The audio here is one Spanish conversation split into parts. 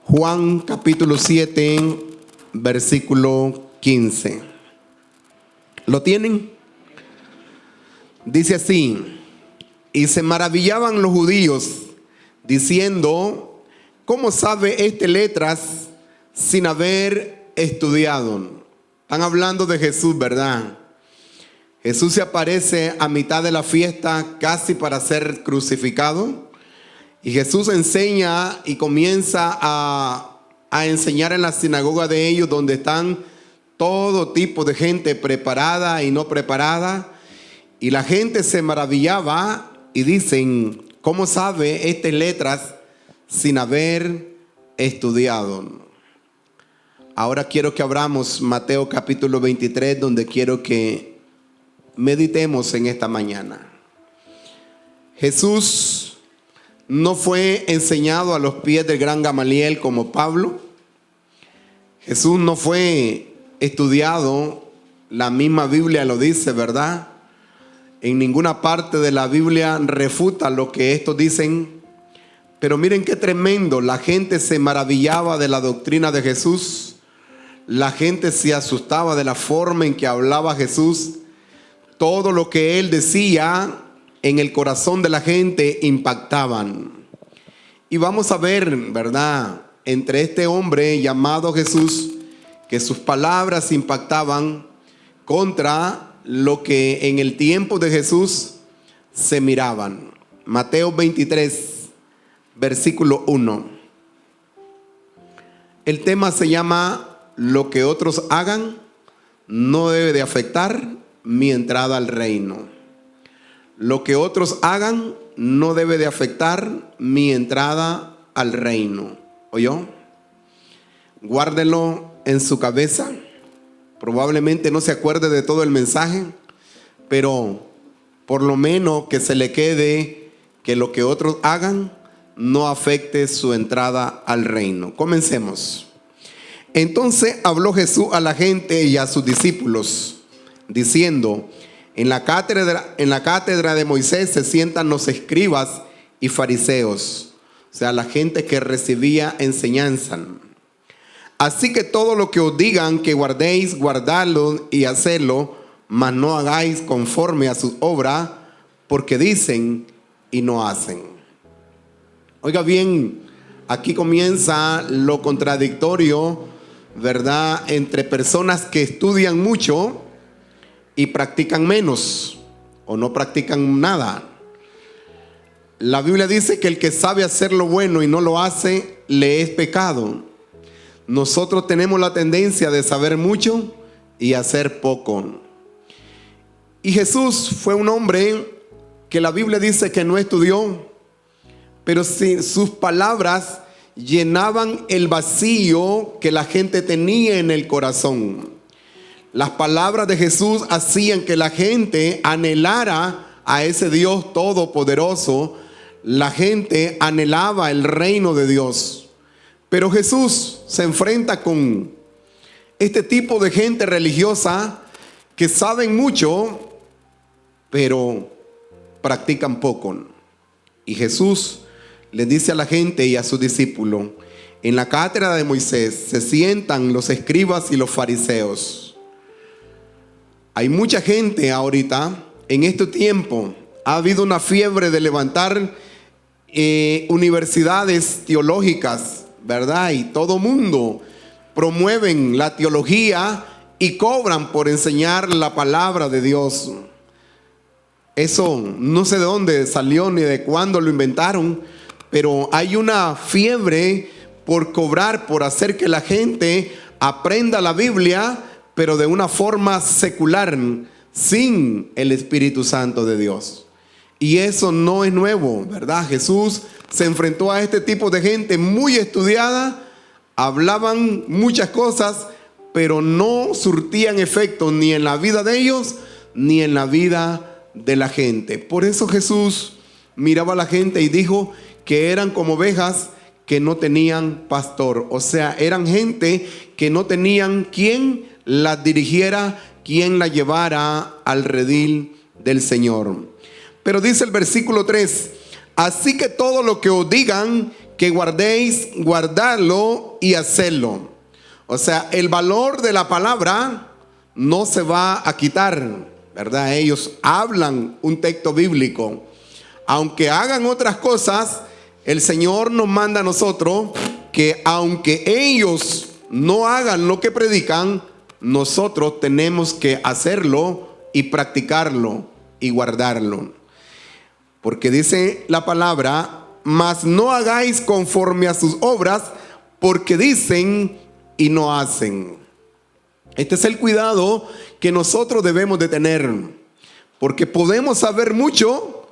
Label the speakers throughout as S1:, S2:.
S1: Juan capítulo 7, versículo 15. ¿Lo tienen? Dice así: y se maravillaban los judíos, diciendo: ¿cómo sabe este letras sin haber estudiado? Están hablando de Jesús, ¿verdad? Jesús se aparece a mitad de la fiesta, casi para ser crucificado. Y Jesús enseña y comienza a enseñar en la sinagoga de ellos, donde están todo tipo de gente preparada y no preparada. Y la gente se maravillaba y dicen: ¿cómo sabe estas letras sin haber estudiado? Ahora quiero que abramos Mateo capítulo 23, donde quiero que meditemos en esta mañana. Jesús no fue enseñado a los pies del gran Gamaliel como Pablo. Jesús no fue estudiado, la misma Biblia lo dice, ¿verdad? En ninguna parte de la Biblia refuta lo que estos dicen. Pero miren qué tremendo, la gente se maravillaba de la doctrina de Jesús. La gente se asustaba de la forma en que hablaba Jesús. Todo lo que él decía en el corazón de la gente impactaban. Y vamos a ver, ¿verdad?, entre este hombre llamado Jesús, que sus palabras impactaban contra lo que en el tiempo de Jesús se miraban. Mateo 23, versículo 1. El tema se llama: lo que otros hagan no debe de afectar mi entrada al reino. Lo que otros hagan no debe de afectar mi entrada al reino. ¿Oyó? Guárdelo en su cabeza. Probablemente no se acuerde de todo el mensaje, pero por lo menos que se le quede que lo que otros hagan no afecte su entrada al reino. Comencemos. Entonces habló Jesús a la gente y a sus discípulos, diciendo: en la cátedra de Moisés se sientan los escribas y fariseos, o sea, la gente que recibía enseñanza. Así que todo lo que os digan que guardéis, guardadlo y hacedlo, mas no hagáis conforme a sus obras, porque dicen y no hacen. Oiga bien, aquí comienza lo contradictorio, ¿verdad?, entre personas que estudian mucho y practican menos o no practican nada. La Biblia dice que el que sabe hacer lo bueno y no lo hace, le es pecado. Nosotros tenemos la tendencia de saber mucho y hacer poco. Y Jesús fue un hombre que la Biblia dice que no estudió, pero si sus palabras llenaban el vacío que la gente tenía en el corazón. Las palabras de Jesús hacían que la gente anhelara a ese Dios todopoderoso. La gente anhelaba el reino de Dios. Pero Jesús se enfrenta con este tipo de gente religiosa que saben mucho, pero practican poco. Y Jesús les dice a la gente y a sus discípulos: en la cátedra de Moisés se sientan los escribas y los fariseos. Hay mucha gente ahorita, en este tiempo, ha habido una fiebre de levantar universidades teológicas, ¿verdad? Y todo mundo promueven la teología y cobran por enseñar la palabra de Dios. Eso no sé de dónde salió ni de cuándo lo inventaron, pero hay una fiebre por cobrar, por hacer que la gente aprenda la Biblia, pero de una forma secular, sin el Espíritu Santo de Dios. Y eso no es nuevo, ¿verdad? Jesús se enfrentó a este tipo de gente muy estudiada, hablaban muchas cosas, pero no surtían efecto ni en la vida de ellos, ni en la vida de la gente. Por eso Jesús miraba a la gente y dijo que eran como ovejas que no tenían pastor. O sea, eran gente que no tenían quien las dirigiera, quien la llevara al redil del Señor. Pero dice el versículo 3: así que todo lo que os digan que guardéis, guardadlo y hacedlo. O sea, el valor de la palabra no se va a quitar, ¿verdad? Ellos hablan un texto bíblico. Aunque hagan otras cosas, el Señor nos manda a nosotros que aunque ellos no hagan lo que predican, nosotros tenemos que hacerlo y practicarlo y guardarlo. Porque dice la palabra, mas no hagáis conforme a sus obras, porque dicen y no hacen. Este es el cuidado que nosotros debemos de tener, porque podemos saber mucho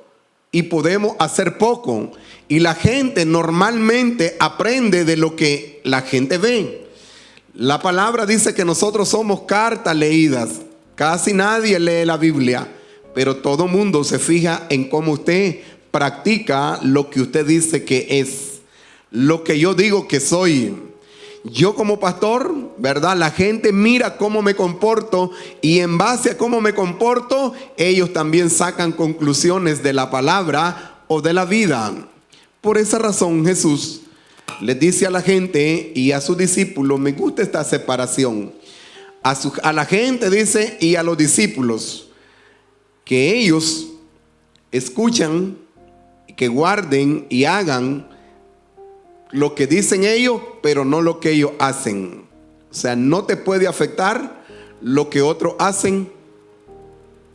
S1: y podemos hacer poco, y la gente normalmente aprende de lo que la gente ve. La palabra dice que nosotros somos cartas leídas. Casi nadie lee la Biblia, pero todo mundo se fija en cómo usted practica lo que usted dice que es, lo que yo digo que soy. Yo como pastor, ¿verdad? La gente mira cómo me comporto y en base a cómo me comporto, ellos también sacan conclusiones de la palabra o de la vida. Por esa razón Jesús les dice a la gente y a sus discípulos, me gusta esta separación. A la gente dice y a los discípulos que ellos escuchan, que guarden y hagan lo que dicen ellos, pero no lo que ellos hacen. O sea, no te puede afectar lo que otros hacen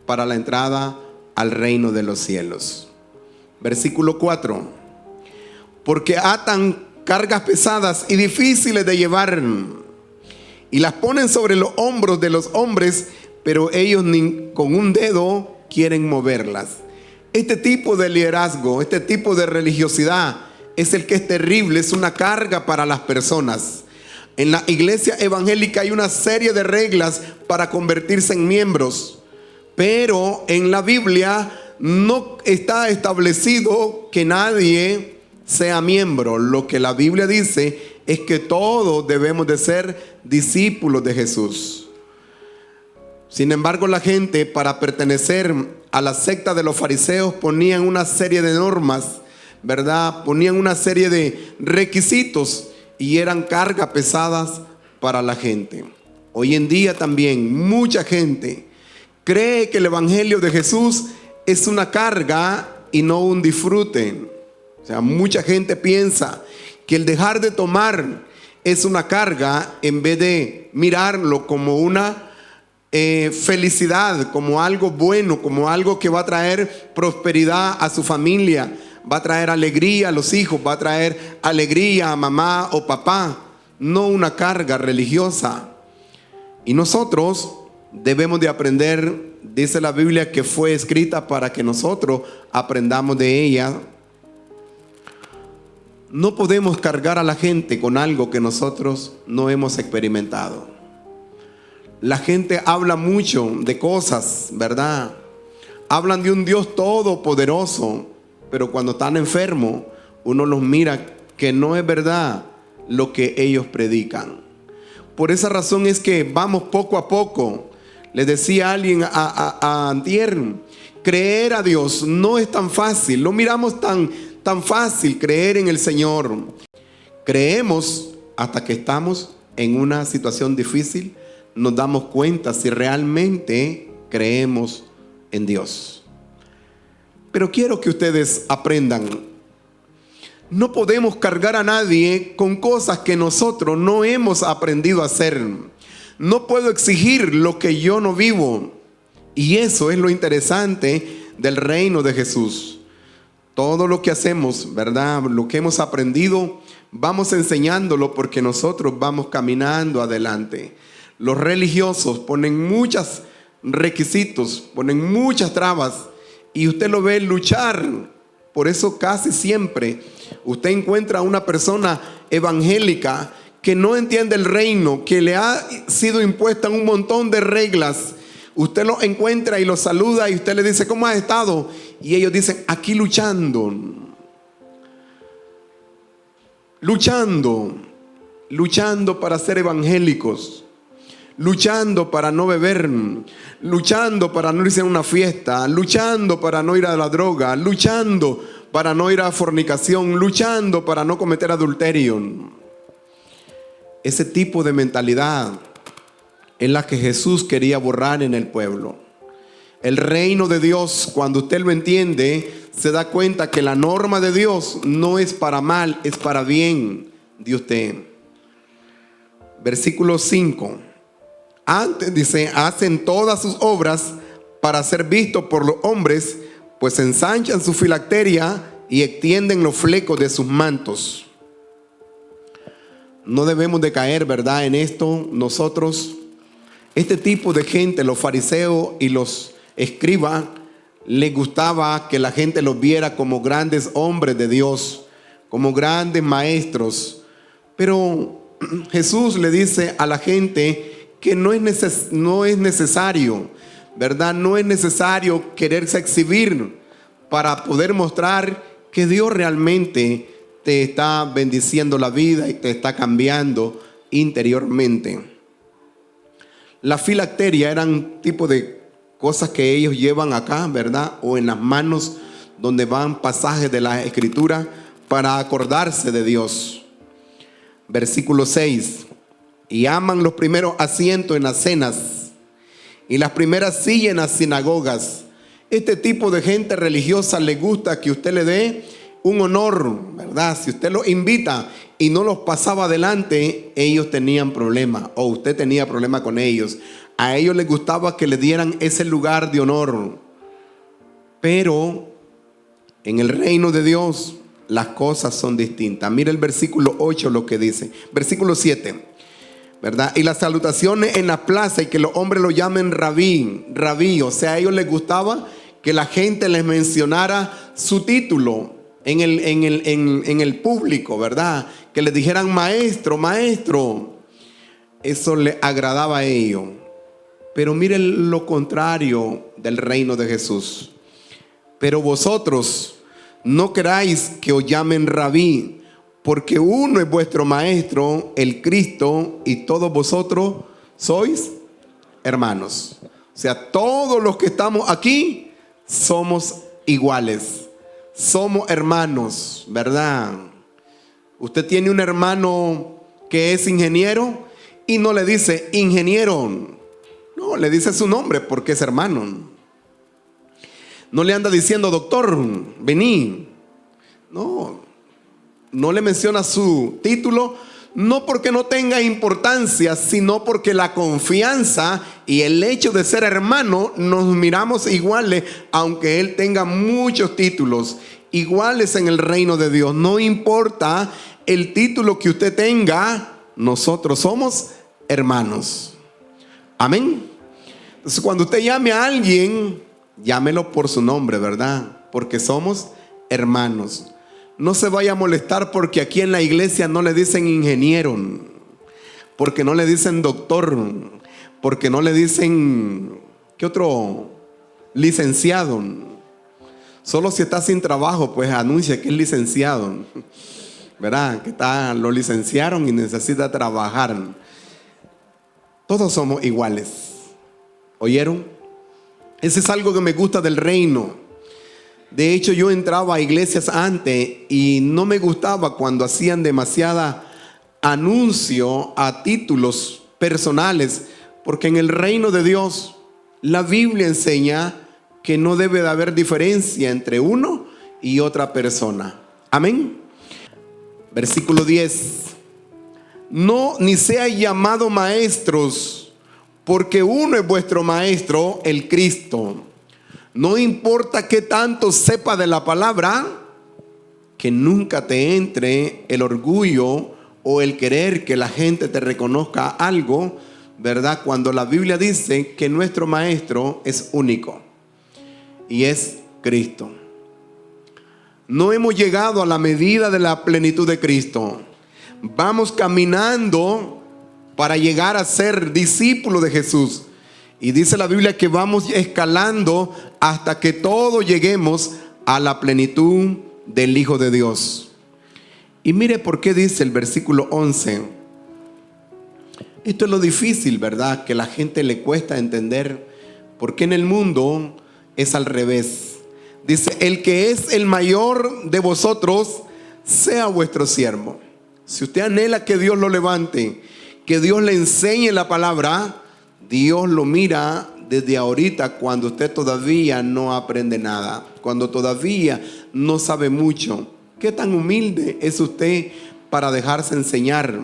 S1: para la entrada al reino de los cielos. Versículo 4. Porque atan cargas pesadas y difíciles de llevar y las ponen sobre los hombros de los hombres, pero ellos ni con un dedo quieren moverlas. Este tipo de liderazgo, este tipo de religiosidad es el que es terrible, es una carga para las personas. En la iglesia evangélica hay una serie de reglas para convertirse en miembros, pero en la Biblia no está establecido que nadie sea miembro. Lo que la Biblia dice es que todos debemos de ser discípulos de Jesús. Sin embargo, la gente, para pertenecer a la secta de los fariseos, ponían una serie de normas, ¿verdad? Ponían una serie de requisitos y eran cargas pesadas para la gente. Hoy en día también mucha gente cree que el evangelio de Jesús es una carga y no un disfrute. O sea, mucha gente piensa que el dejar de tomar es una carga en vez de mirarlo como una felicidad, como algo bueno, como algo que va a traer prosperidad a su familia, va a traer alegría a los hijos, va a traer alegría a mamá o papá, no una carga religiosa. Y nosotros debemos de aprender, dice la Biblia, que fue escrita para que nosotros aprendamos de ella. No podemos cargar a la gente con algo que nosotros no hemos experimentado. La gente habla mucho de cosas, ¿verdad? Hablan de un Dios todopoderoso, pero cuando están enfermos, uno los mira que no es verdad lo que ellos predican. Por esa razón es que vamos poco a poco. Le decía a alguien a antier, creer a Dios no es tan fácil. Lo miramos tan fácil creer en el Señor. Creemos hasta que estamos en una situación difícil, nos damos cuenta si realmente creemos en Dios. Pero quiero que ustedes aprendan, no podemos cargar a nadie con cosas que nosotros no hemos aprendido a hacer. No puedo exigir lo que yo no vivo. Y eso es lo interesante del reino de Jesús. Todo lo que hacemos, ¿verdad? Lo que hemos aprendido, vamos enseñándolo porque nosotros vamos caminando adelante. Los religiosos ponen muchos requisitos, ponen muchas trabas y usted lo ve luchar. Por eso casi siempre usted encuentra a una persona evangélica que no entiende el reino, que le ha sido impuesta un montón de reglas. Usted lo encuentra y lo saluda y usted le dice, ¿cómo has estado? Y ellos dicen, aquí luchando para ser evangélicos, luchando para no beber, luchando para no irse a una fiesta, luchando para no ir a la droga, luchando para no ir a fornicación, luchando para no cometer adulterio. Ese tipo de mentalidad es la que Jesús quería borrar en el pueblo. El reino de Dios, cuando usted lo entiende, se da cuenta que la norma de Dios no es para mal, es para bien de usted. Versículo 5. Antes dice, hacen todas sus obras para ser vistos por los hombres, pues ensanchan su filacteria y extienden los flecos de sus mantos. No debemos de caer, ¿verdad?, en esto nosotros. Este tipo de gente, los fariseos y los escribas, les gustaba que la gente los viera como grandes hombres de Dios, como grandes maestros. Pero Jesús le dice a la gente que no es necesario, ¿verdad? No es necesario quererse exhibir para poder mostrar que Dios realmente te está bendiciendo la vida y te está cambiando interiormente. La filacteria eran tipo de cosas que ellos llevan acá, ¿verdad? O en las manos donde van pasajes de la Escritura para acordarse de Dios. Versículo 6. Y aman los primeros asientos en las cenas y las primeras sillas en las sinagogas. Este tipo de gente religiosa le gusta que usted le dé un honor, ¿verdad? Si usted los invita y no los pasaba adelante, ellos tenían problemas, o usted tenía problemas con ellos. A ellos les gustaba que le dieran ese lugar de honor. Pero en el reino de Dios las cosas son distintas. Mira el versículo 8 lo que dice. Versículo 7, ¿verdad? Y las salutaciones en la plaza y que los hombres lo llamen rabí. O sea, a ellos les gustaba que la gente les mencionara su título en el público, ¿verdad? Que les dijeran maestro, maestro. Eso les agradaba a ellos. Pero miren lo contrario del reino de Jesús. Pero vosotros no queráis que os llamen rabí, porque uno es vuestro maestro, el Cristo, y todos vosotros sois hermanos. O sea, todos los que estamos aquí somos iguales, somos hermanos, ¿verdad? Usted tiene un hermano que es ingeniero y no le dice ingeniero, no, le dice su nombre porque es hermano. No le anda diciendo doctor, vení. No le menciona su título, no porque no tenga importancia, sino porque la confianza y el hecho de ser hermano, nos miramos iguales, aunque él tenga muchos títulos, iguales en el reino de Dios. No importa el título que usted tenga, nosotros somos hermanos. Amén. Entonces, cuando usted llame a alguien, llámelo por su nombre, ¿verdad? Porque somos hermanos. No se vaya a molestar porque aquí en la iglesia no le dicen ingeniero, porque no le dicen doctor, porque no le dicen, ¿qué otro? Licenciado. Solo si está sin trabajo, pues anuncia que es licenciado, ¿verdad? Que lo licenciaron y necesita trabajar. Todos somos iguales. ¿Oyeron? Ese es algo que me gusta del reino. De hecho, yo entraba a iglesias antes y no me gustaba cuando hacían demasiada anuncio a títulos personales, porque en el reino de Dios la Biblia enseña que no debe de haber diferencia entre uno y otra persona. Amén. Versículo 10. No, ni seáis llamados maestros, porque uno es vuestro maestro, el Cristo. No importa qué tanto sepa de la palabra, que nunca te entre el orgullo o el querer que la gente te reconozca algo, ¿verdad? Cuando la Biblia dice que nuestro maestro es único y es Cristo. No hemos llegado a la medida de la plenitud de Cristo. Vamos caminando para llegar a ser discípulos de Jesús. Y dice la Biblia que vamos escalando hasta que todos lleguemos a la plenitud del Hijo de Dios. Y mire por qué dice el versículo 11. Esto es lo difícil, ¿verdad? Que la gente le cuesta entender. Porque en el mundo es al revés. Dice, el que es el mayor de vosotros, sea vuestro siervo. Si usted anhela que Dios lo levante, que Dios le enseñe la palabra, Dios lo mira desde ahorita, cuando usted todavía no aprende nada, cuando todavía no sabe mucho. ¿Qué tan humilde es usted para dejarse enseñar?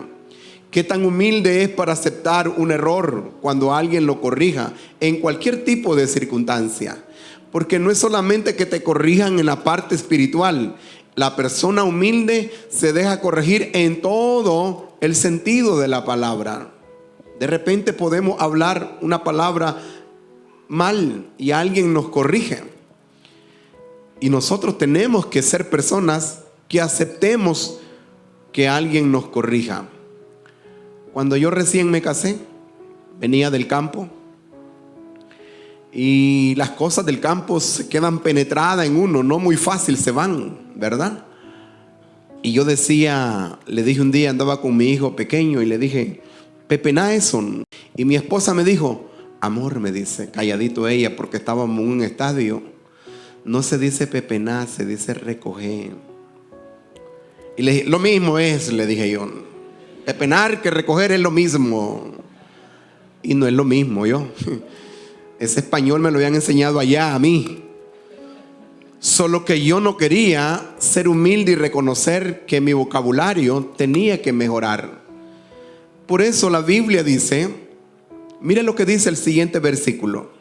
S1: ¿Qué tan humilde es para aceptar un error cuando alguien lo corrija en cualquier tipo de circunstancia? Porque no es solamente que te corrijan en la parte espiritual. La persona humilde se deja corregir en todo el sentido de la palabra. De repente podemos hablar una palabra mal y alguien nos corrige. Y nosotros tenemos que ser personas que aceptemos que alguien nos corrija. Cuando yo recién me casé, venía del campo. Y las cosas del campo se quedan penetradas en uno, no muy fácil se van, ¿verdad? Y yo decía, le dije un día, andaba con mi hijo pequeño y le dije, pepená eso. Y mi esposa me dijo, amor, me dice, calladito ella, porque estábamos en un estadio, no se dice pepená, se dice recoger. Y le dije, lo mismo es, le dije yo, pepenar que recoger es lo mismo. Y no es lo mismo yo. Ese español me lo habían enseñado allá a mí. Solo que yo no quería ser humilde y reconocer que mi vocabulario tenía que mejorar. Por eso la Biblia dice, mire lo que dice el siguiente versículo.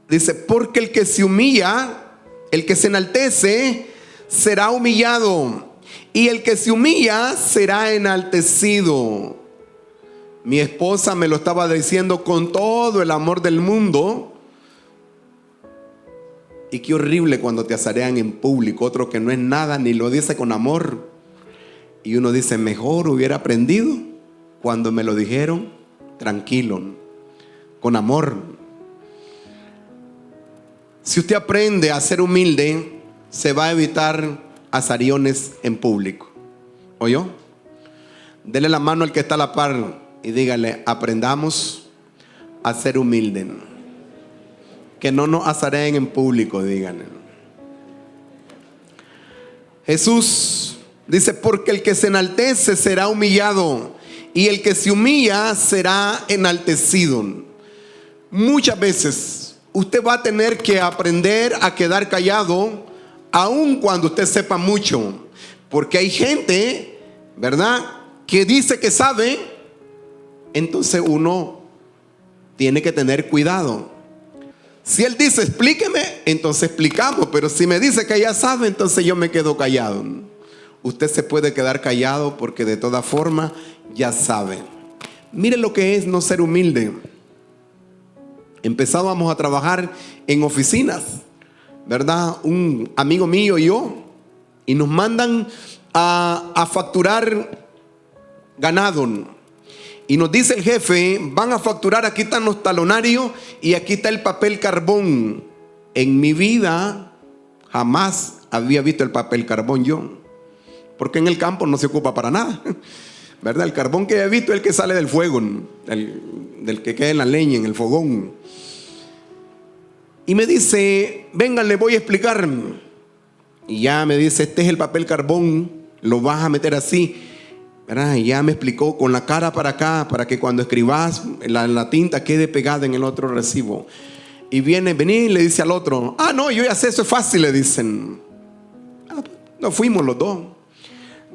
S1: Dice, porque el que se humilla, el que se enaltece, será humillado. Y el que se humilla, será enaltecido. Mi esposa me lo estaba diciendo con todo el amor del mundo. Y qué horrible cuando te azarean en público, otro que no es nada ni lo dice con amor. Y uno dice, mejor hubiera aprendido cuando me lo dijeron tranquilo, con amor. Si usted aprende a ser humilde, se va a evitar azariones en público. ¿Oyó? Dele la mano al que está a la par y dígale, aprendamos a ser humildes. Que no nos azareen en público, díganle. Jesús dice, porque el que se enaltece será humillado y el que se humilla será enaltecido. Muchas veces usted va a tener que aprender a quedar callado, aun cuando usted sepa mucho. Porque hay gente, ¿verdad?, que dice que sabe. Entonces uno tiene que tener cuidado. Si él dice explíqueme, entonces explicamos. Pero si me dice que ya sabe, entonces yo me quedo callado. Usted se puede quedar callado porque de toda forma ya sabe. Mire lo que es no ser humilde. Empezábamos a trabajar en oficinas, ¿verdad? Un amigo mío y yo, y nos mandan a facturar ganado. Y nos dice el jefe, van a facturar, aquí están los talonarios y aquí está el papel carbón. En mi vida jamás había visto el papel carbón yo, porque en el campo no se ocupa para nada, ¿verdad? El carbón que he visto es el que sale del fuego, del que queda en la leña, en el fogón. Y me dice, vengan, les voy a explicar. Y ya me dice, este es el papel carbón, lo vas a meter así. Y ya me explicó con la cara para acá, para que cuando escribas la tinta quede pegada en el otro recibo. Y vení y le dice al otro, no, yo ya sé, eso es fácil, le dicen. Nos fuimos los dos.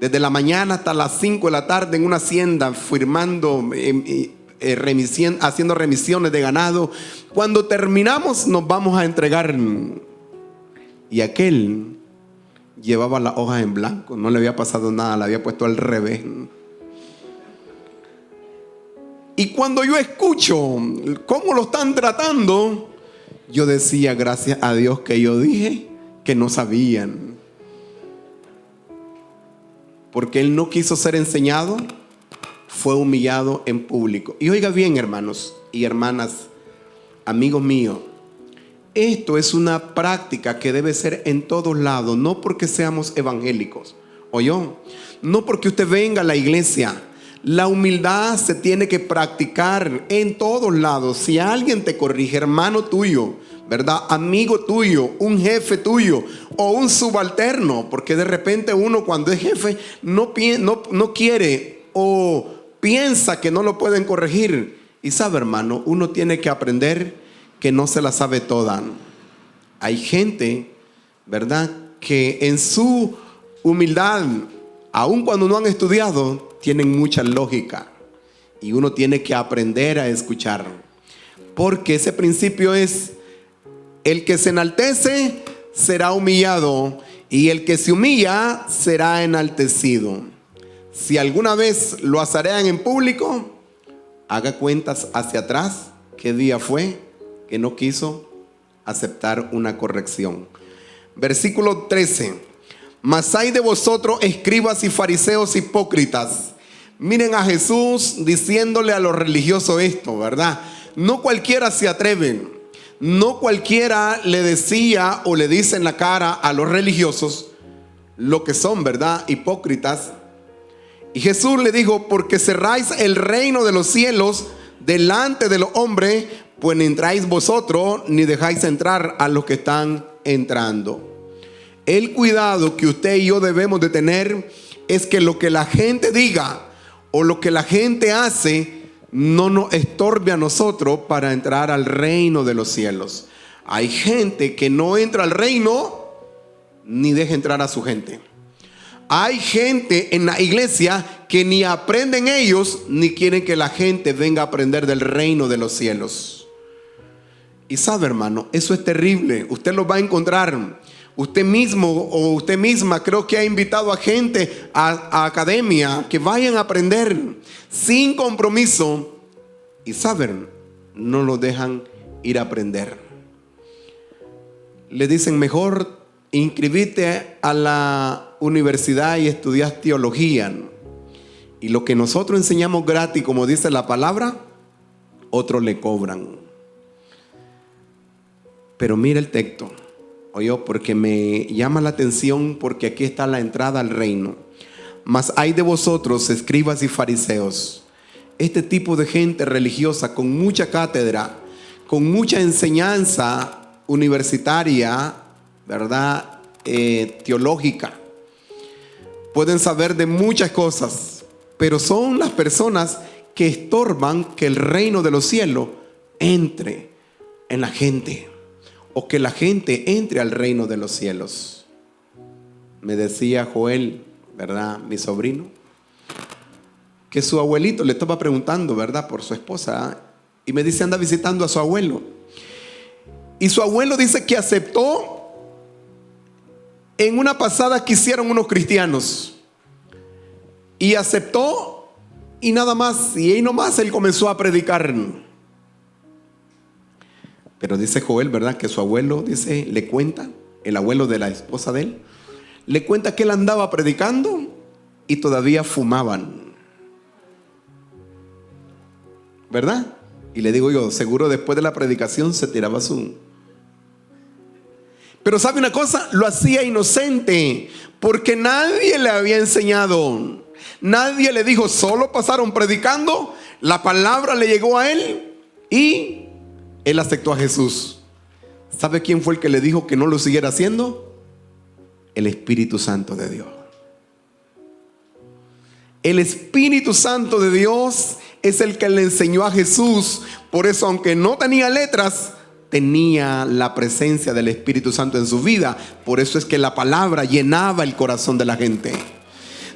S1: Desde la mañana hasta las 5 de la tarde en una hacienda, firmando, haciendo remisiones de ganado. Cuando terminamos nos vamos a entregar. Y aquel llevaba las hojas en blanco, no le había pasado nada, la había puesto al revés. Y cuando yo escucho cómo lo están tratando, yo decía, gracias a Dios que yo dije que no sabían. Porque él no quiso ser enseñado, fue humillado en público. Y oiga bien, hermanos y hermanas, amigos míos, esto es una práctica que debe ser en todos lados, no porque seamos evangélicos, ¿oyó? No porque usted venga a la iglesia. La humildad se tiene que practicar en todos lados. Si alguien te corrige, hermano tuyo, ¿verdad? Amigo tuyo, un jefe tuyo o un subalterno, porque de repente uno cuando es jefe no quiere o piensa que no lo pueden corregir. Y sabe, hermano, uno tiene que aprender que no se la sabe toda. Hay gente, ¿verdad?, que en su humildad, aun cuando no han estudiado, tienen mucha lógica. Y uno tiene que aprender a escuchar. Porque ese principio es: el que se enaltece será humillado, y el que se humilla será enaltecido. Si alguna vez lo azarean en público, haga cuentas hacia atrás. ¿Qué día fue que no quiso aceptar una corrección? Versículo 13. Mas hay de vosotros, escribas y fariseos hipócritas. Miren a Jesús diciéndole a los religiosos esto, ¿verdad? No cualquiera se atreve. No cualquiera le decía o le dice en la cara a los religiosos lo que son, ¿verdad? Hipócritas. Y Jesús le dijo: porque cerráis el reino de los cielos delante de los hombres, pues ni entráis vosotros, ni dejáis entrar a los que están entrando. El cuidado que usted y yo debemos de tener es que lo que la gente diga o lo que la gente hace no nos estorbe a nosotros para entrar al reino de los cielos. Hay gente que no entra al reino ni deja entrar a su gente. Hay gente en la iglesia que ni aprenden ellos ni quieren que la gente venga a aprender del reino de los cielos. Y sabe, hermano, eso es terrible. Usted lo va a encontrar. Usted mismo o usted misma creo que ha invitado a gente a academia que vayan a aprender sin compromiso. Y saben, no lo dejan ir a aprender. Le dicen: mejor inscribite a la universidad y estudias teología. Y lo que nosotros enseñamos gratis, como dice la palabra, otros le cobran. Pero mira el texto, oye, porque me llama la atención, porque aquí está la entrada al reino. Mas hay de vosotros, escribas y fariseos. Este tipo de gente religiosa con mucha cátedra, con mucha enseñanza universitaria, ¿verdad? Teológica. Pueden saber de muchas cosas, pero son las personas que estorban que el reino de los cielos entre en la gente, o que la gente entre al reino de los cielos. Me decía Joel, ¿verdad?, mi sobrino, que su abuelito le estaba preguntando, ¿verdad?, por su esposa, y me dice: anda visitando a su abuelo. Y su abuelo dice que aceptó en una pasada que hicieron unos cristianos. Y aceptó y nada más. Y ahí nomás él comenzó a predicar. Pero dice Joel, ¿verdad?, que su abuelo, dice, le cuenta, el abuelo de la esposa de él, le cuenta que él andaba predicando y todavía fumaban. ¿Verdad? Y le digo yo, seguro después de la predicación se tiraba su... Pero ¿sabe una cosa? Lo hacía inocente, porque nadie le había enseñado. Nadie le dijo, solo pasaron predicando, la palabra le llegó a él y él aceptó a Jesús. ¿Sabe quién fue el que le dijo que no lo siguiera haciendo? El Espíritu Santo de Dios. El Espíritu Santo de Dios es el que le enseñó a Jesús. Por eso, aunque no tenía letras, tenía la presencia del Espíritu Santo en su vida. Por eso es que la palabra llenaba el corazón de la gente.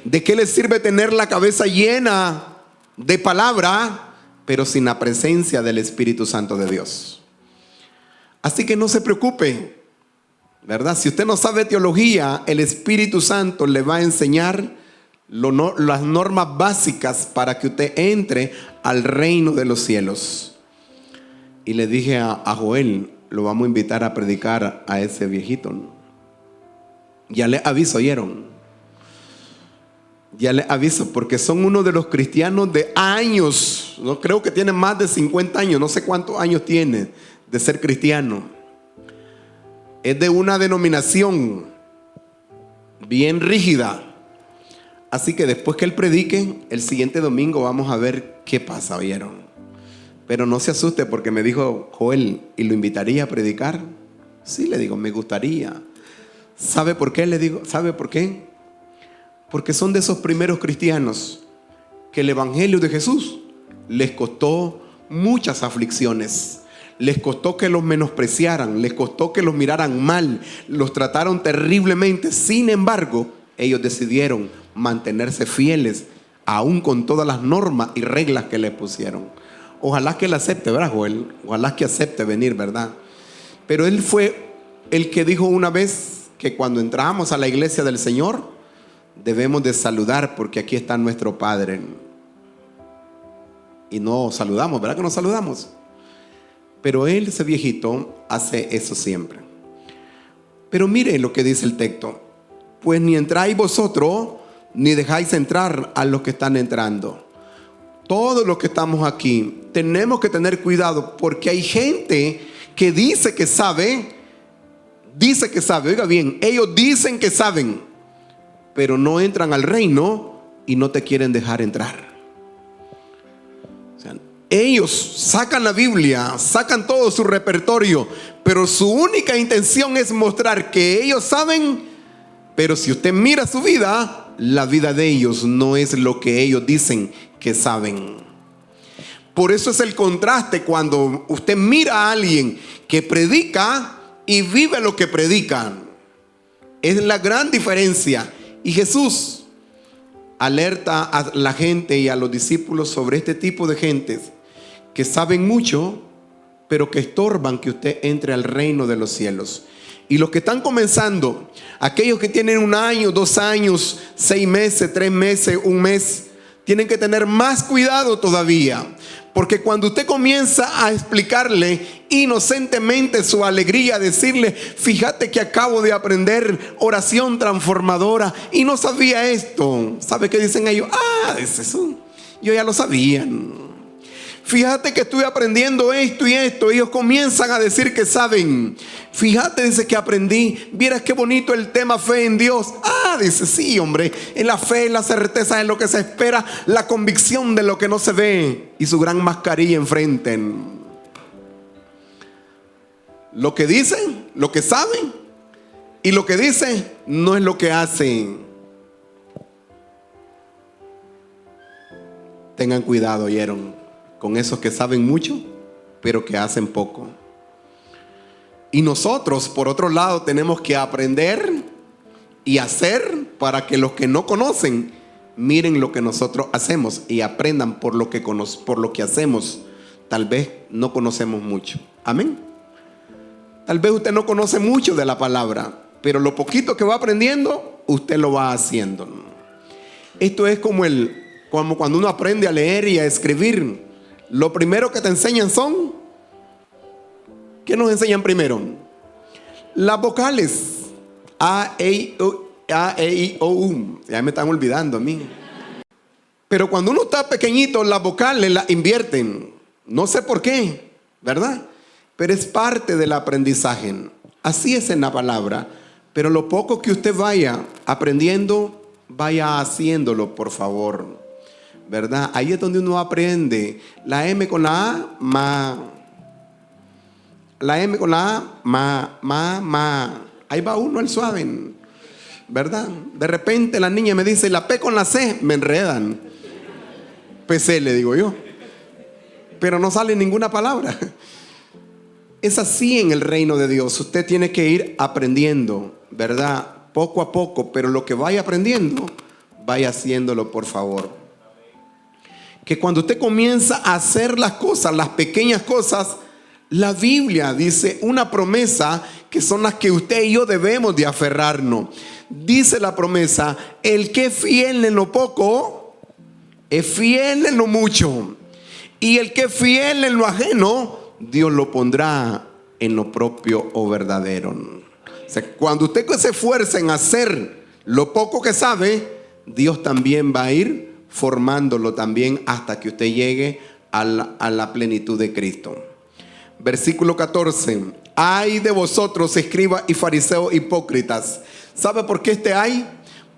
S1: ¿De qué le sirve tener la cabeza llena de palabra, pero sin la presencia del Espíritu Santo de Dios? Así que no se preocupe, ¿verdad? Si usted no sabe teología, el Espíritu Santo le va a enseñar las normas básicas para que usted entre al reino de los cielos. Y le dije a Joel, lo vamos a invitar a predicar a ese viejito, ¿no? Ya le aviso, ¿oyeron? Ya le aviso, porque son uno de los cristianos de años. No creo que tienen más de 50 años, no sé cuántos años tiene de ser cristiano. Es de una denominación bien rígida. Así que después que él predique, el siguiente domingo vamos a ver qué pasa, ¿oyeron? Pero no se asuste porque me dijo Joel, ¿y lo invitaría a predicar? Sí, le digo, me gustaría. ¿Sabe por qué? Le digo, ¿sabe por qué? Porque son de esos primeros cristianos que el evangelio de Jesús les costó muchas aflicciones. Les costó que los menospreciaran, les costó que los miraran mal, los trataron terriblemente. Sin embargo, ellos decidieron mantenerse fieles, aún con todas las normas y reglas que les pusieron. Ojalá que él acepte, ¿verdad, Joel? Ojalá que acepte venir, ¿verdad? Pero él fue el que dijo una vez que cuando entramos a la iglesia del Señor, debemos de saludar porque aquí está nuestro Padre. Y no saludamos, ¿verdad que no saludamos? Pero él, ese viejito, hace eso siempre. Pero mire lo que dice el texto. Pues ni entráis vosotros, ni dejáis entrar a los que están entrando. Todos los que estamos aquí tenemos que tener cuidado porque hay gente que dice que sabe, oiga bien, ellos dicen que saben, pero no entran al reino y no te quieren dejar entrar. O sea, ellos sacan la Biblia, sacan todo su repertorio, pero su única intención es mostrar que ellos saben, pero si usted mira su vida, la vida de ellos no es lo que ellos dicen que saben. Por eso es el contraste cuando usted mira a alguien que predica y vive lo que predica. Es la gran diferencia. Y Jesús alerta a la gente y a los discípulos sobre este tipo de gentes que saben mucho, pero que estorban que usted entre al reino de los cielos. Y los que están comenzando, aquellos que tienen 1 año, 2 años, 6 meses, 3 meses, 1 mes, tienen que tener más cuidado todavía. Porque cuando usted comienza a explicarle inocentemente su alegría, decirle, fíjate que acabo de aprender oración transformadora y no sabía esto. ¿Sabe qué dicen ellos? Es eso, yo ya lo sabía. Fíjate que estuve aprendiendo esto y esto. Ellos comienzan a decir que saben. Fíjate, dice, que aprendí. Vieras qué bonito el tema fe en Dios. Dice, sí, hombre. En la fe, la certeza de lo que se espera, la convicción de lo que no se ve y su gran mascarilla enfrente. Lo que dicen, lo que saben y lo que dicen no es lo que hacen. Tengan cuidado, ¿oyeron? Con esos que saben mucho, pero que hacen poco. Y nosotros, por otro lado, tenemos que aprender y hacer para que los que no conocen miren lo que nosotros hacemos y aprendan por lo que hacemos. Tal vez no conocemos mucho. Amén. Tal vez usted no conoce mucho de la palabra, pero lo poquito que va aprendiendo, usted lo va haciendo. Esto es como cuando uno aprende a leer y a escribir. Lo primero que te enseñan son, ¿qué nos enseñan primero? Las vocales. A, E, I, O, U. Ya me están olvidando a mí. Pero cuando uno está pequeñito, las vocales las invierten. No sé por qué, ¿verdad? Pero es parte del aprendizaje. Así es en la palabra. Pero lo poco que usted vaya aprendiendo, vaya haciéndolo, por favor. ¿Verdad? Ahí es donde uno aprende. La M con la A, ma. La M con la A, ma. Ahí va uno al suave, ¿verdad? De repente la niña me dice, la P con la C, me enredan. PC, le digo yo. Pero no sale ninguna palabra. Es así en el reino de Dios. Usted tiene que ir aprendiendo, ¿verdad? Poco a poco, pero lo que vaya aprendiendo, vaya haciéndolo, por favor. Que cuando usted comienza a hacer las cosas, las pequeñas cosas, la Biblia dice una promesa que son las que usted y yo debemos de aferrarnos. Dice la promesa, el que es fiel en lo poco, es fiel en lo mucho. Y el que es fiel en lo ajeno, Dios lo pondrá en lo propio o verdadero. O sea, cuando usted se esfuerza en hacer lo poco que sabe, Dios también va a ir formándolo también hasta que usted llegue a la plenitud de Cristo. Versículo 14. Ay de vosotros, escribas y fariseos hipócritas. ¿Sabe por qué hay?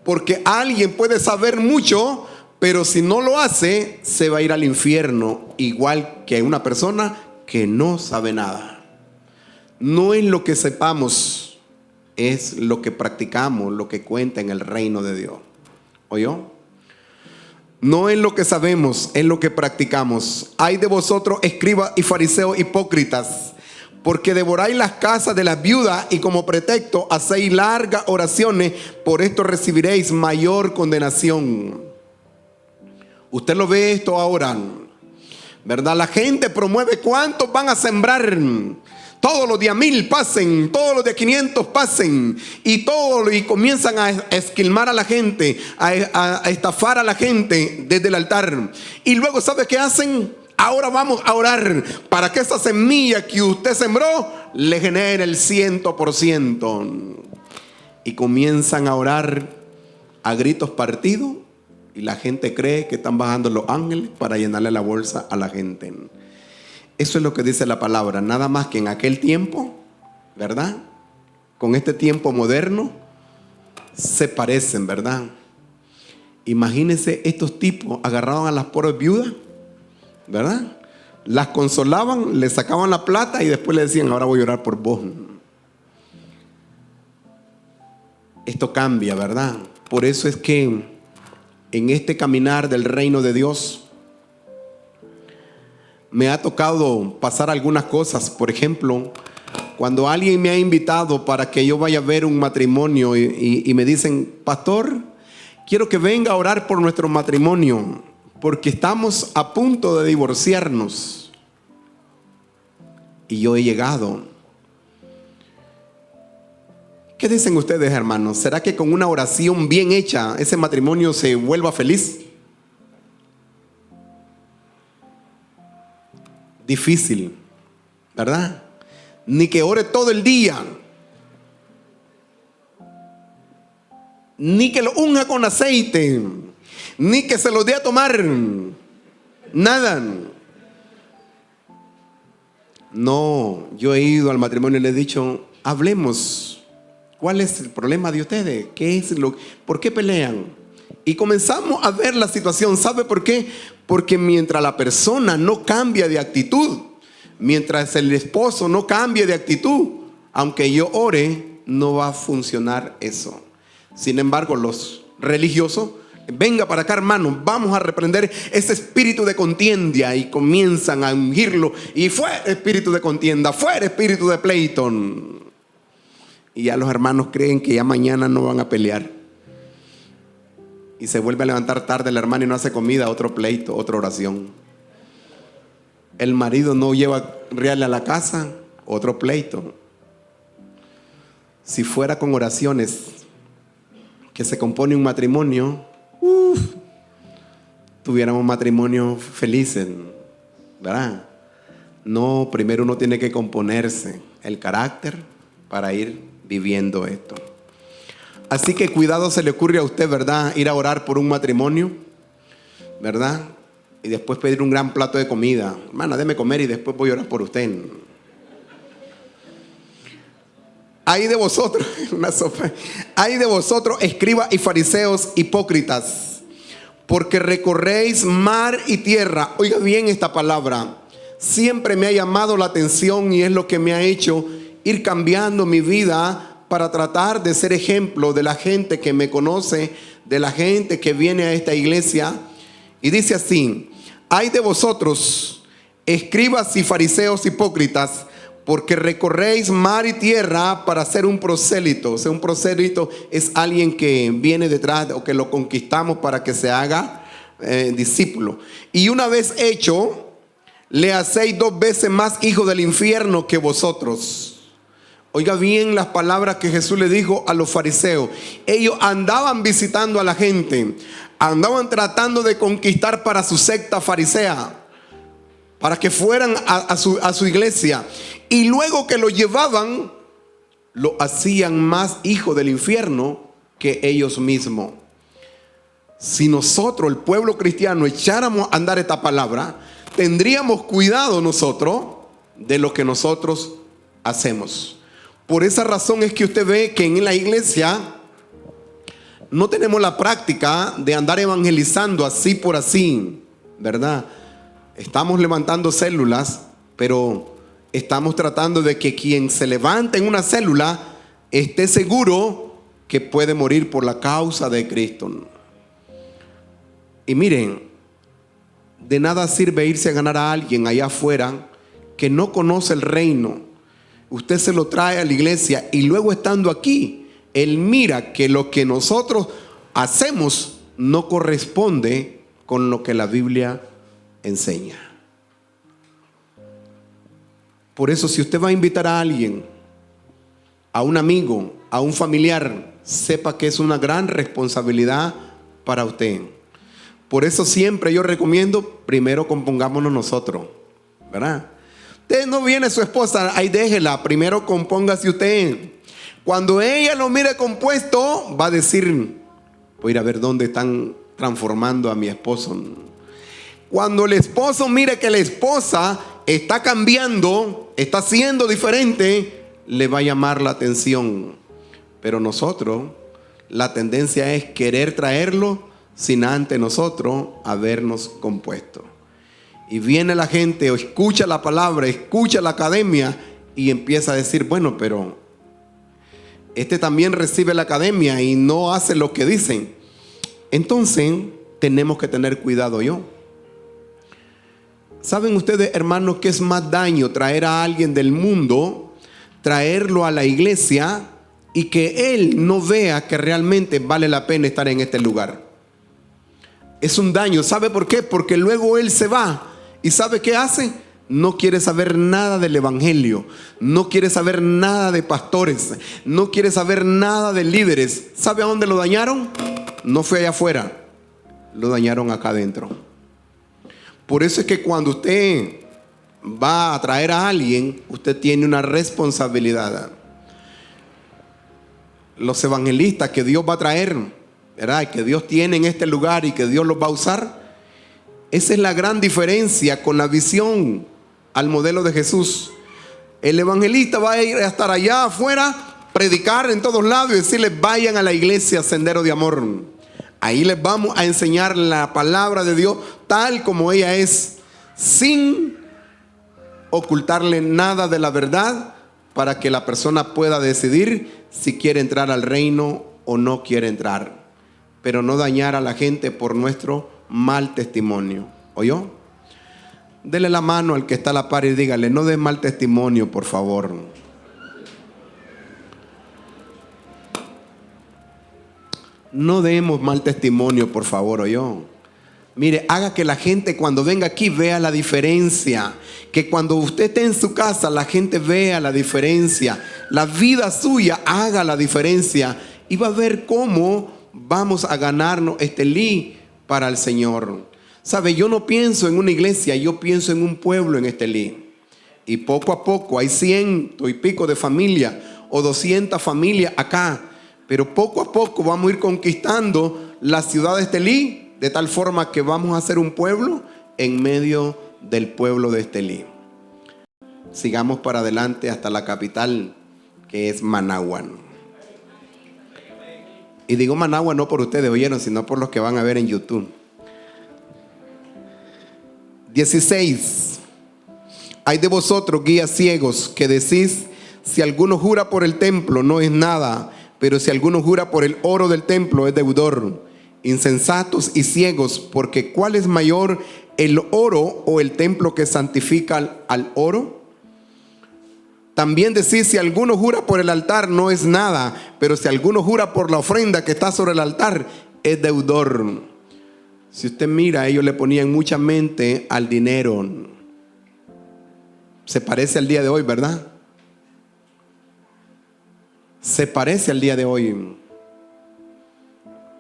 S1: Porque alguien puede saber mucho, pero si no lo hace, se va a ir al infierno igual que una persona que no sabe nada. No es lo que sepamos, es lo que practicamos, lo que cuenta en el reino de Dios. ¿Oyó? No es lo que sabemos, es lo que practicamos. Ay de vosotros, escribas y fariseos hipócritas, porque devoráis las casas de las viudas y como pretexto hacéis largas oraciones, por esto recibiréis mayor condenación. Usted lo ve esto ahora, ¿verdad? La gente promueve cuántos van a sembrar. Todos los días 1000 pasen, todos los días 500 pasen, y comienzan a esquilmar a la gente, a estafar a la gente desde el altar. Y luego, ¿sabe qué hacen? Ahora vamos a orar para que esa semilla que usted sembró le genere el 100%. Y comienzan a orar a gritos partidos, y la gente cree que están bajando los ángeles para llenarle la bolsa a la gente. Eso es lo que dice la palabra. Nada más que en aquel tiempo, ¿verdad? Con este tiempo moderno se parecen, ¿verdad? Imagínense, estos tipos agarraban a las pobres viudas, ¿verdad? Las consolaban, les sacaban la plata y después le decían: ahora voy a orar por vos. Esto cambia, ¿verdad? Por eso es que en este caminar del reino de Dios me ha tocado pasar algunas cosas. Por ejemplo, cuando alguien me ha invitado para que yo vaya a ver un matrimonio y me dicen: pastor, quiero que venga a orar por nuestro matrimonio porque estamos a punto de divorciarnos. Y yo he llegado. ¿Qué dicen ustedes, hermanos? ¿Será que con una oración bien hecha ese matrimonio se vuelva feliz? Difícil, ¿verdad? Ni que ore todo el día, ni que lo unja con aceite, ni que se lo dé a tomar, nada. No, yo he ido al matrimonio y le he dicho: hablemos, ¿cuál es el problema de ustedes? ¿Por qué pelean? Y comenzamos a ver la situación. ¿Sabe por qué? Porque mientras la persona no cambia de actitud, mientras el esposo no cambie de actitud, aunque yo ore, no va a funcionar eso. Sin embargo, los religiosos: venga para acá, hermano, vamos a reprender ese espíritu de contienda, y comienzan a ungirlo, y fuera espíritu de contienda, fuera espíritu de pleito. Y ya los hermanos creen que ya mañana no van a pelear. Y se vuelve a levantar tarde el hermano y no hace comida, otro pleito, otra oración. El marido no lleva real a la casa, otro pleito. Si fuera con oraciones que se compone un matrimonio, tuviéramos matrimonios felices, ¿verdad? No, primero uno tiene que componerse el carácter para ir viviendo esto. Así que cuidado se le ocurre a usted, ¿verdad?, ir a orar por un matrimonio, ¿verdad? Y después pedir un gran plato de comida. Hermana, déme comer y después voy a orar por usted. Ay de vosotros, una sopa. Ay de vosotros, escribas y fariseos hipócritas, porque recorréis mar y tierra. Oiga bien esta palabra. Siempre me ha llamado la atención y es lo que me ha hecho ir cambiando mi vida para tratar de ser ejemplo de la gente que me conoce, de la gente que viene a esta iglesia. Y dice así: ay de vosotros, escribas y fariseos hipócritas, porque recorréis mar y tierra para ser un prosélito. O sea, un prosélito es alguien que viene detrás o que lo conquistamos para que se haga discípulo. Y una vez hecho, le hacéis 2 veces más hijo del infierno que vosotros. Oiga bien las palabras que Jesús le dijo a los fariseos. Ellos andaban visitando a la gente, andaban tratando de conquistar para su secta farisea, para que fueran a su iglesia. Y luego que lo llevaban, lo hacían más hijo del infierno que ellos mismos. Si nosotros, el pueblo cristiano, echáramos a andar esta palabra, tendríamos cuidado nosotros de lo que nosotros hacemos. Por esa razón es que usted ve que en la iglesia no tenemos la práctica de andar evangelizando así por así, ¿verdad? Estamos levantando células, pero estamos tratando de que quien se levante en una célula esté seguro que puede morir por la causa de Cristo. Y miren, de nada sirve irse a ganar a alguien allá afuera que no conoce el reino. Usted se lo trae a la iglesia y luego estando aquí, él mira que lo que nosotros hacemos no corresponde con lo que la Biblia enseña. Por eso, si usted va a invitar a alguien, a un amigo, a un familiar, sepa que es una gran responsabilidad para usted. Por eso siempre yo recomiendo, primero compongámonos nosotros, ¿verdad? Usted no viene su esposa, ahí déjela, primero compóngase usted. Cuando ella lo mire compuesto, va a decir, voy a ir a ver dónde están transformando a mi esposo. Cuando el esposo mire que la esposa está cambiando, está siendo diferente, le va a llamar la atención. Pero nosotros, la tendencia es querer traerlo sin antes nosotros habernos compuesto. Y viene la gente, o escucha la palabra, escucha la academia y empieza a decir, bueno, pero este también recibe la academia y no hace lo que dicen. Entonces tenemos que tener cuidado. ¿Saben ustedes, hermanos, que es más daño traer a alguien del mundo, traerlo a la iglesia y que él no vea que realmente vale la pena estar en este lugar? Es un daño. ¿Sabe por qué? Porque luego él se va. ¿Y sabe qué hace? No quiere saber nada del evangelio. No quiere saber nada de pastores. No quiere saber nada de líderes. ¿Sabe a dónde lo dañaron? No fue allá afuera. Lo dañaron acá adentro. Por eso es que cuando usted va a traer a alguien, usted tiene una responsabilidad. Los evangelistas que Dios va a traer, ¿verdad?, que Dios tiene en este lugar y que Dios los va a usar, esa es la gran diferencia con la visión al modelo de Jesús. El evangelista va a ir a estar allá afuera, predicar en todos lados y decirles, vayan a la iglesia Sendero de Amor. Ahí les vamos a enseñar la palabra de Dios tal como ella es, sin ocultarle nada de la verdad, para que la persona pueda decidir si quiere entrar al reino o no quiere entrar. Pero no dañar a la gente por nuestro mal testimonio. ¿Oyó? Dele la mano al que está a la par y dígale, no dé mal testimonio, por favor. No demos mal testimonio, por favor, ¿oyó? Mire, haga que la gente cuando venga aquí vea la diferencia. Que cuando usted esté en su casa, la gente vea la diferencia. La vida suya haga la diferencia. Y va a ver cómo vamos a ganarnos este Li para el Señor. Sabe, yo no pienso en una iglesia, yo pienso en un pueblo en este Li. Y poco a poco hay 100 y pico de familias o 200 familias acá. Pero poco a poco vamos a ir conquistando la ciudad de Estelí, de tal forma que vamos a ser un pueblo en medio del pueblo de Estelí. Sigamos para adelante hasta la capital, que es Managua. Y digo Managua no por ustedes, oyeron, sino por los que van a ver en YouTube. 16. Hay de vosotros, guías ciegos, que decís, si alguno jura por el templo, no es nada, pero si alguno jura por el oro del templo, es deudor. Insensatos y ciegos, porque ¿cuál es mayor, el oro o el templo que santifica al oro? También decís, si alguno jura por el altar, no es nada, pero si alguno jura por la ofrenda que está sobre el altar, es deudor. Si usted mira, ellos le ponían mucha mente al dinero. Se parece al día de hoy, ¿verdad? Se parece al día de hoy.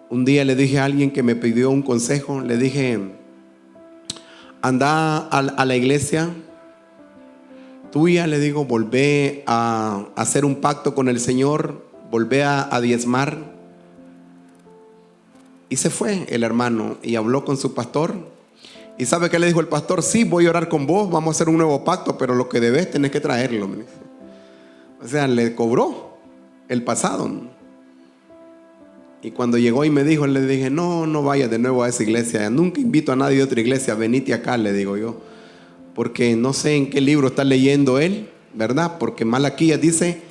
S1: Un día le dije a alguien que me pidió un consejo, le dije, anda a la iglesia tuya, le digo, volvé a hacer un pacto con el Señor, volvé a diezmar. Y se fue el hermano y habló con su pastor. ¿Y sabe qué le dijo el pastor? Sí, voy a orar con vos, vamos a hacer un nuevo pacto, pero lo que debes tenés que traerlo. O sea, le cobró el pasado. Y cuando llegó y me dijo, le dije, no vayas de nuevo a esa iglesia. Nunca invito a nadie de otra iglesia, venite acá, le digo yo. Porque no sé en qué libro está leyendo él, ¿verdad? Porque Malaquías dice,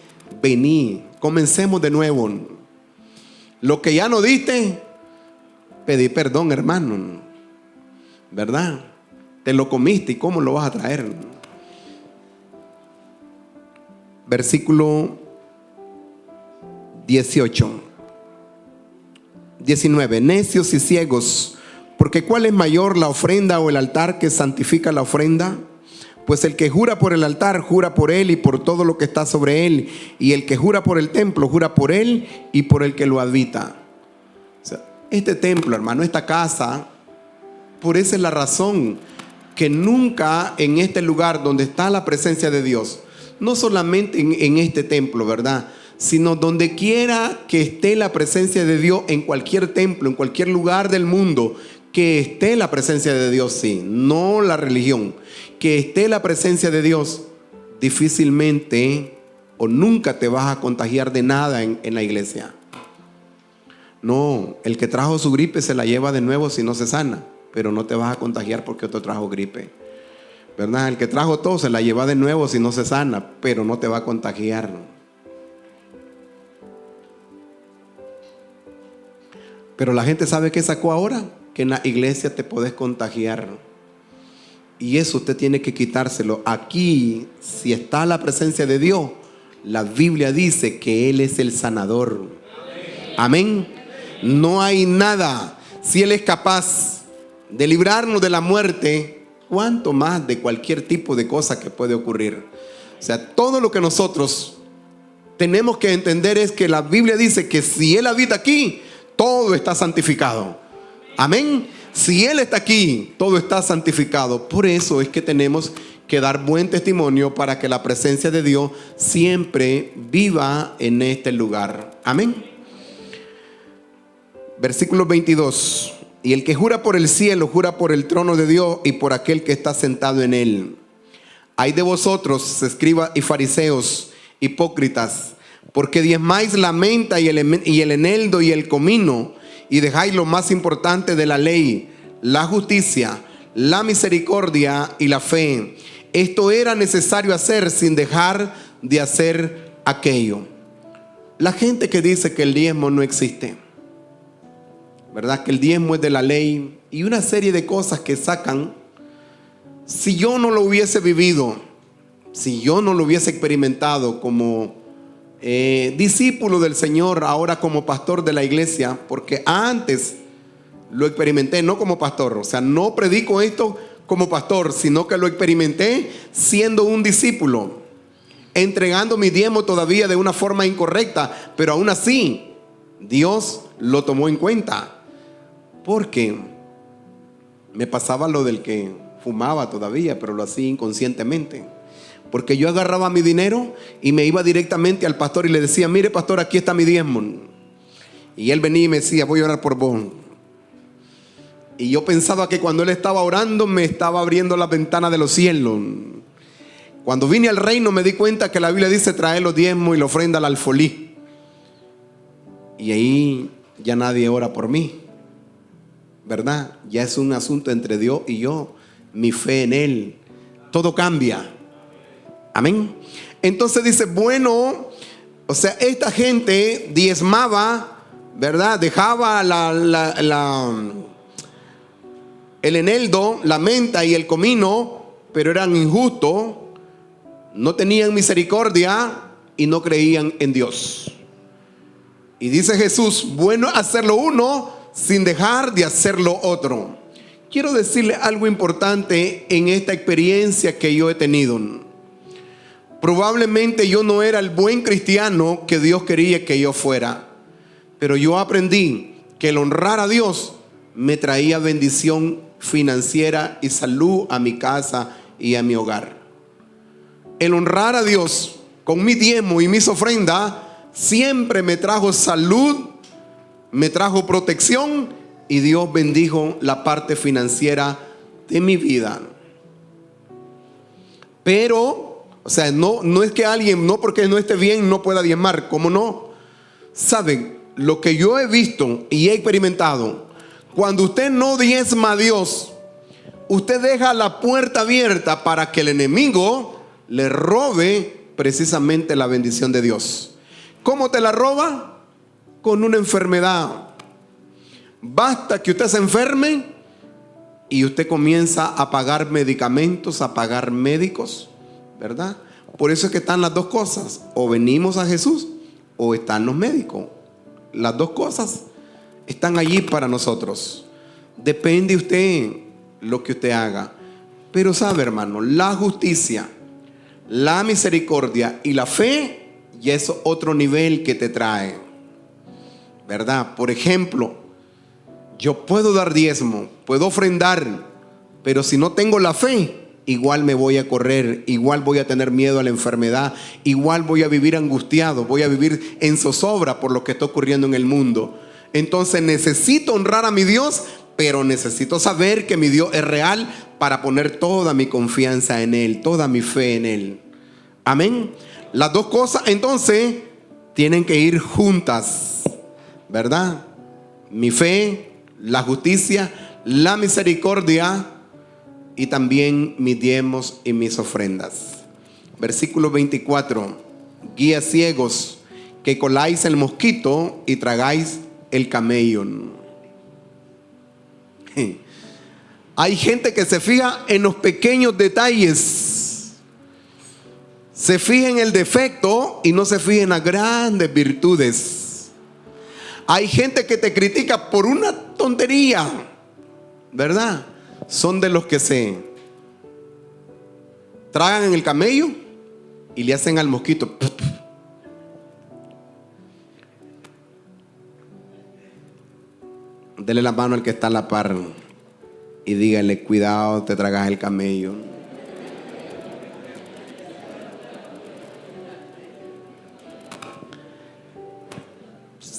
S1: vení, comencemos de nuevo. Lo que ya no diste, pedí perdón, hermano, ¿verdad? Te lo comiste y ¿cómo lo vas a traer? Versículo 19. Necios y ciegos, porque ¿cuál es mayor, la ofrenda o el altar que santifica la ofrenda? Pues el que jura por el altar, jura por él y por todo lo que está sobre él. Y el que jura por el templo, jura por él y por el que lo habita. O sea, este templo, hermano, esta casa, por esa es la razón que nunca en este lugar donde está la presencia de Dios, no solamente en este templo, ¿verdad?, sino donde quiera que esté la presencia de Dios, en cualquier templo, en cualquier lugar del mundo, que esté la presencia de Dios, sí, no la religión, que esté la presencia de Dios, difícilmente o nunca te vas a contagiar de nada en la iglesia. No, el que trajo su gripe se la lleva de nuevo si no se sana, pero no te vas a contagiar porque otro trajo gripe, ¿verdad? El que trajo todo se la lleva de nuevo si no se sana, pero no te va a contagiar. Pero la gente sabe que sacó ahora, que en la iglesia te podés contagiar. Y eso usted tiene que quitárselo. Aquí, si está la presencia de Dios, la Biblia dice que Él es el sanador. Amén. No hay nada. Si Él es capaz de librarnos de la muerte, ¿cuánto más de cualquier tipo de cosa que puede ocurrir? O sea, todo lo que nosotros tenemos que entender es que la Biblia dice que si Él habita aquí, todo está santificado. Amén. Si Él está aquí, todo está santificado. Por eso es que tenemos que dar buen testimonio para que la presencia de Dios siempre viva en este lugar. Amén. Versículo 22. Y el que jura por el cielo, jura por el trono de Dios y por aquel que está sentado en él. Ay de vosotros, escribas y fariseos, hipócritas, porque diezmáis la menta y el eneldo y el comino, y dejáis lo más importante de la ley, la justicia, la misericordia y la fe. Esto era necesario hacer sin dejar de hacer aquello. La gente que dice que el diezmo no existe, ¿verdad?, que el diezmo es de la ley y una serie de cosas que sacan. Si yo no lo hubiese vivido, si yo no lo hubiese experimentado como discípulo del Señor, ahora como pastor de la iglesia, porque antes lo experimenté no como pastor, o sea, no predico esto como pastor, sino que lo experimenté siendo un discípulo, entregando mi diezmo todavía de una forma incorrecta, pero aún así Dios lo tomó en cuenta, porque me pasaba lo del que fumaba todavía, pero lo hacía inconscientemente. Porque yo agarraba mi dinero y me iba directamente al pastor y le decía, mire pastor, aquí está mi diezmo. Y él venía y me decía, voy a orar por vos. Y yo pensaba que cuando él estaba orando me estaba abriendo la ventana de los cielos. Cuando vine al reino me di cuenta que la Biblia dice traer los diezmos y la ofrenda al alfolí. Y ahí ya nadie ora por mí, ¿verdad? Ya es un asunto entre Dios y yo, mi fe en Él. Todo cambia. Amén. Entonces dice, bueno, o sea, esta gente diezmaba, ¿verdad? Dejaba el eneldo, la menta y el comino, pero eran injustos, no tenían misericordia y no creían en Dios. Y dice Jesús, bueno hacerlo uno sin dejar de hacerlo otro. Quiero decirle algo importante en esta experiencia que yo he tenido. Probablemente yo no era el buen cristiano que Dios quería que yo fuera, pero yo aprendí que el honrar a Dios me traía bendición financiera y salud a mi casa y a mi hogar. El honrar a Dios con mi diezmo y mis ofrendas siempre me trajo salud, me trajo protección y Dios bendijo la parte financiera de mi vida. Pero o sea, no es que alguien, no porque no esté bien, no pueda diezmar. ¿Cómo no? Saben, lo que yo he visto y he experimentado, cuando usted no diezma a Dios, usted deja la puerta abierta para que el enemigo le robe precisamente la bendición de Dios. ¿Cómo te la roba? Con una enfermedad. Basta que usted se enferme y usted comienza a pagar medicamentos, a pagar médicos, ¿verdad? Por eso es que están las dos cosas: o venimos a Jesús o están los médicos. Las dos cosas están allí para nosotros. Depende usted lo que usted haga. Pero sabe, hermano, la justicia, la misericordia y la fe ya es otro nivel que te trae, ¿verdad? Por ejemplo, yo puedo dar diezmo, puedo ofrendar, pero si no tengo la fe, igual me voy a correr, igual voy a tener miedo a la enfermedad, igual voy a vivir angustiado, voy a vivir en zozobra por lo que está ocurriendo en el mundo. Entonces necesito honrar a mi Dios, pero necesito saber que mi Dios es real para poner toda mi confianza en Él, toda mi fe en Él. Amén. Las dos cosas entonces tienen que ir juntas, ¿verdad? Mi fe, la justicia, la misericordia y también mis diezmos y mis ofrendas. Versículo 24. Guías ciegos, que coláis el mosquito y tragáis el camello. Hay gente que se fija en los pequeños detalles, se fija en el defecto y no se fija en las grandes virtudes. Hay gente que te critica por una tontería, ¿verdad? Son de los que se tragan en el camello y le hacen al mosquito. Dele la mano al que está a la par y dígale: cuidado, te tragas el camello.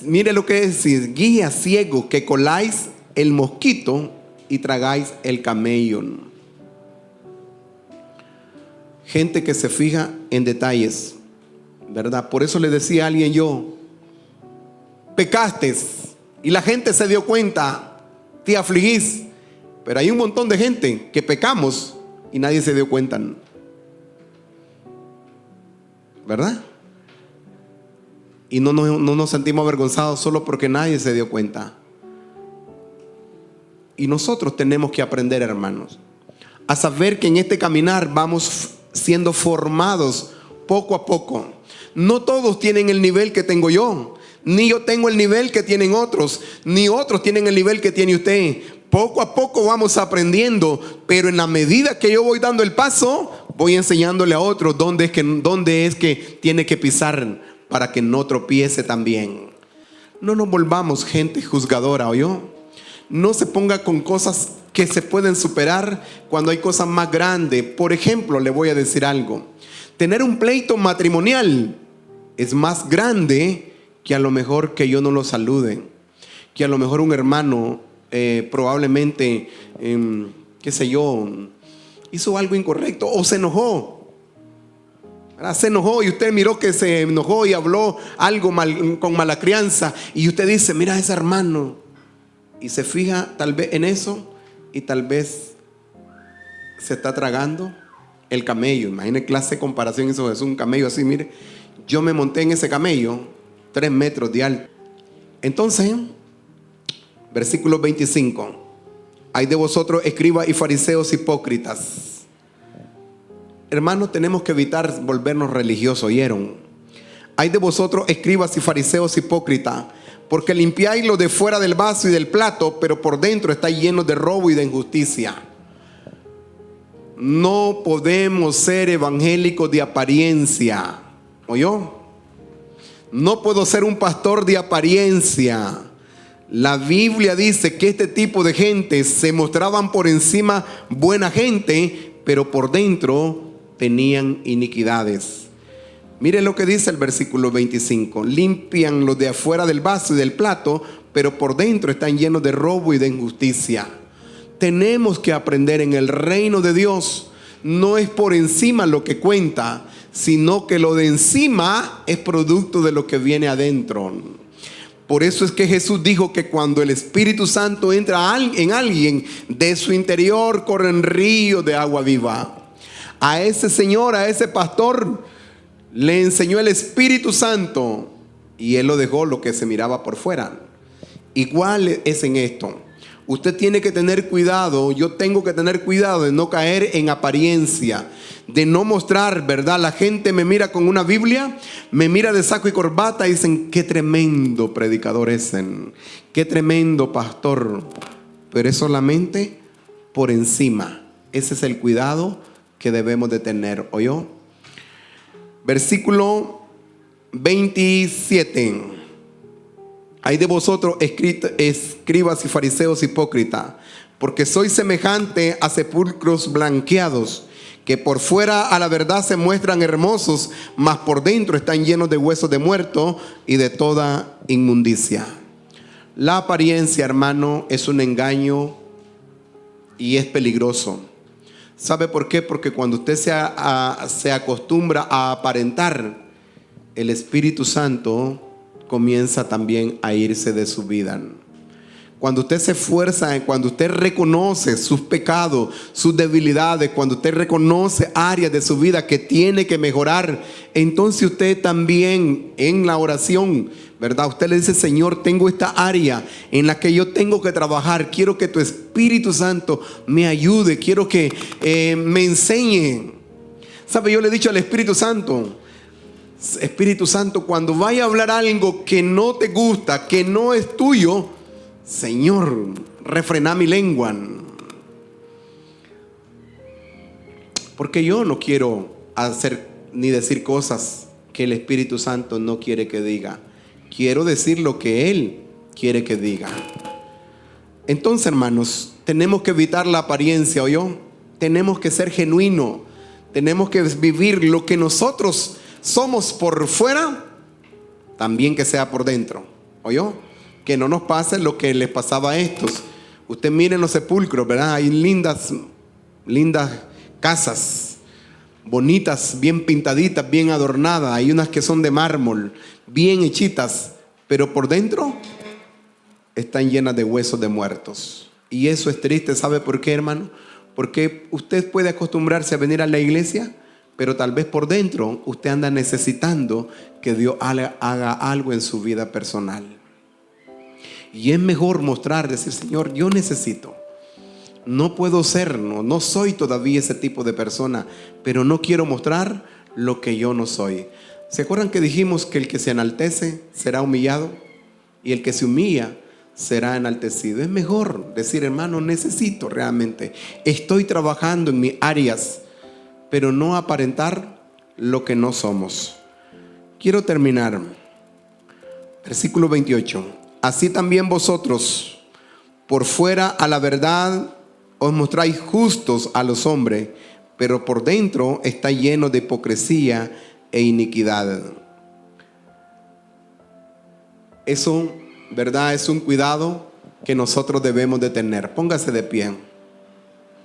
S1: Mire lo que es: guía ciego, que coláis el mosquito y tragáis el camello. Gente que se fija en detalles, ¿verdad? Por eso le decía a alguien yo: pecaste y la gente se dio cuenta, te afligís. Pero hay un montón de gente que pecamos y nadie se dio cuenta, ¿verdad? Y no nos sentimos avergonzados solo porque nadie se dio cuenta. Y nosotros tenemos que aprender, hermanos, a saber que en este caminar vamos siendo formados poco a poco. No todos tienen el nivel que tengo yo, ni yo tengo el nivel que tienen otros, ni otros tienen el nivel que tiene usted. Poco a poco vamos aprendiendo, pero en la medida que yo voy dando el paso, voy enseñándole a otros dónde es que tiene que pisar para que no tropiece también. No nos volvamos gente juzgadora, ¿oyó? No se ponga con cosas que se pueden superar cuando hay cosas más grandes. Por ejemplo, le voy a decir algo: tener un pleito matrimonial es más grande que a lo mejor que yo no lo salude, que a lo mejor un hermano probablemente, qué sé yo, hizo algo incorrecto o se enojó. Se enojó y usted miró que se enojó y habló algo mal, con mala crianza, y usted dice: mira a ese hermano, y se fija tal vez en eso y tal vez se está tragando el camello. Imagine clase de comparación eso, es un camello así, mire, yo me monté en ese camello 3 metros de alto. Entonces, versículo 25: hay de vosotros, escribas y fariseos hipócritas. Hermanos, tenemos que evitar volvernos religiosos, ¿oyeron? Hay de vosotros, escribas y fariseos hipócritas, porque limpiáis lo de fuera del vaso y del plato, pero por dentro estáis llenos de robo y de injusticia. No podemos ser evangélicos de apariencia, ¿oyó? No puedo ser un pastor de apariencia. La Biblia dice que este tipo de gente se mostraban por encima buena gente, pero por dentro tenían iniquidades. Mire lo que dice el versículo 25: limpian lo de afuera del vaso y del plato, pero por dentro están llenos de robo y de injusticia. Tenemos que aprender: en el reino de Dios no es por encima lo que cuenta, sino que lo de encima es producto de lo que viene adentro. Por eso es que Jesús dijo que cuando el Espíritu Santo entra en alguien, de su interior corren ríos de agua viva. A ese señor, a ese pastor, le enseñó el Espíritu Santo y él lo dejó lo que se miraba por fuera. Igual es en esto. Usted tiene que tener cuidado, yo tengo que tener cuidado de no caer en apariencia, de no mostrar, ¿verdad? La gente me mira con una Biblia, me mira de saco y corbata y dicen, qué tremendo predicador es, qué tremendo pastor. Pero es solamente por encima. Ese es el cuidado que debemos de tener, ¿oyó? Versículo 27. Hay de vosotros, escribas y fariseos hipócritas, porque sois semejante a sepulcros blanqueados, que por fuera a la verdad se muestran hermosos, mas por dentro están llenos de huesos de muerto y de toda inmundicia. La apariencia, hermano, es un engaño y es peligroso. ¿Sabe por qué? Porque cuando usted se acostumbra a aparentar, el Espíritu Santo comienza también a irse de su vida. Cuando usted se esfuerza, cuando usted reconoce sus pecados, sus debilidades, cuando usted reconoce áreas de su vida que tiene que mejorar, entonces usted también en la oración, ¿verdad? Usted le dice, Señor, tengo esta área en la que yo tengo que trabajar. Quiero que tu Espíritu Santo me ayude. Quiero que me enseñe. ¿Sabe? Yo le he dicho al Espíritu Santo, Espíritu Santo, cuando vaya a hablar algo que no te gusta, que no es tuyo, Señor, refrena mi lengua. Porque yo no quiero hacer ni decir cosas que el Espíritu Santo no quiere que diga. Quiero decir lo que Él quiere que diga. Entonces, hermanos, tenemos que evitar la apariencia, ¿oyó? Tenemos que ser genuinos. Tenemos que vivir lo que nosotros somos por fuera, también que sea por dentro, ¿oyó? Que no nos pase lo que les pasaba a estos. Usted miren los sepulcros, ¿verdad? Hay lindas casas, bonitas, bien pintaditas, bien adornadas. Hay unas que son de mármol, bien hechitas, pero por dentro están llenas de huesos de muertos. Y eso es triste. ¿Sabe por qué, hermano? Porque usted puede acostumbrarse a venir a la iglesia, pero tal vez por dentro usted anda necesitando que Dios haga algo en su vida personal. Y es mejor mostrar, decir, Señor, yo necesito. No puedo ser, no soy todavía ese tipo de persona, pero no quiero mostrar lo que yo no soy. ¿Se acuerdan que dijimos que el que se enaltece será humillado? Y el que se humilla será enaltecido. Es mejor decir, hermano, necesito realmente. Estoy trabajando en mis áreas, pero no aparentar lo que no somos. Quiero terminar. Versículo 28. Así también vosotros, por fuera a la verdad, os mostráis justos a los hombres, pero por dentro está lleno de hipocresía e iniquidad. Eso, ¿verdad? Es un cuidado que nosotros debemos de tener. Póngase de pie.